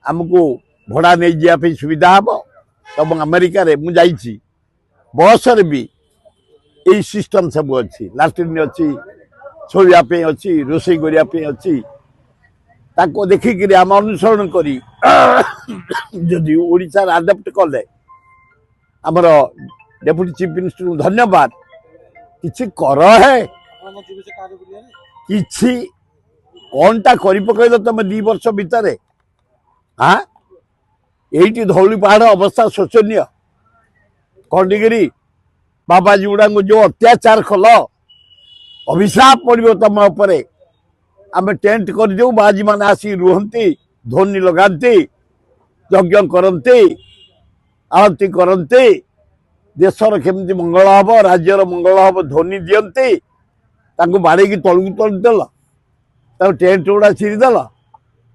आमको भड़ा नहीं जावाई सुविधा हम तब अमेरिका रे मु जाइछि बस रे भी यही सिस्टम सब अच्छी लाट्रिन अच्छी शोवाई अच्छी रोषे करने अच्छी ताको देखिक आम अनुसरण करी जदि ओडिशा आडप्ट कले आमर डेप्यूटी चीफ मिनिस्टर धन्यवाद किछि कर है किछि कौनटा करि पकैल तुम 2 वर्ष भितर हाँ यही धौली पहाड़ अवस्था शोचनीय खंडगिरी बाबाजी गुड़ा जो अत्याचार कल अभिशाप पड़ो तुम उपरे आम टेंट कर दे बाजी मान आसी रुहंती ध्वनि लगाती यज्ञ करती आरती करती देशर केमती मंगल हम राज्यर मंगल हम ध्वनि दियंती बाड़े तलू तलदेल टेंट गुड़ा छिड़देल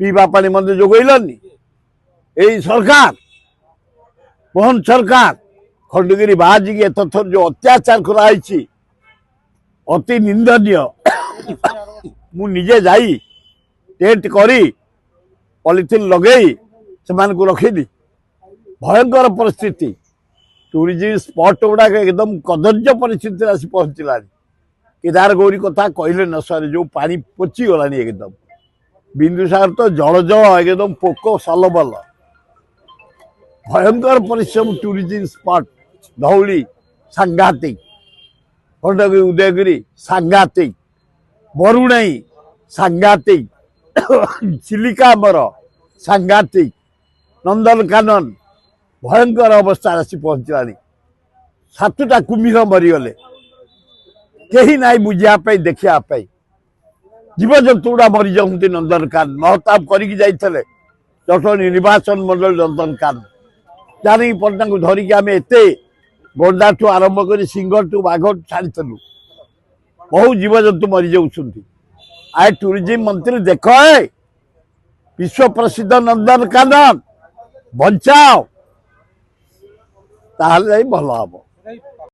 पीवा पानी मत जोगैलनी यही सरकार मोहन सरकार खंडगिरी बाजी की एतथर जो अत्याचार कराई अति निंदनीय मु निजे जाई टेंट करी पॉलिथिन लगे से रखीदी भयंकर परिस्थिति टूरिज्म स्पॉट गुड़ा एकदम कदर्य परिस्थिति आसी पहुँचला केदार गौरी कथा कहले न सर जो पानी पची गला एकदम बिंदुसागर तो जल जल एकदम पोक सलबल भयंकर परिश्रम टूरिज्म स्पॉट धौली सांघातिक खंडगिरी उदयगिरी सांघातिक बरुणाई सांघातिक चिलिका मर सांघातिक नंदनकानन भयंकर अवस्था आसी पहुँचला 7टा कुम्भीर मरीगले कहीं ना बुझापी देखापी जीवजंतु गुड़ा मरी जाती नंदनकानन महताब करके जाते जटनी निर्वाचन मंडल नंदनकानन जानकी पट्टा को धरिकी आम एत गंडा ठू आरंभ कर सिंह ठू बाघ छाड़ू बहु जीवजंतु मरी जाऊँच आए टूरिज्म मंत्री देख विश्व प्रसिद्ध नंदनकानन बचाओ ताहले भल हम।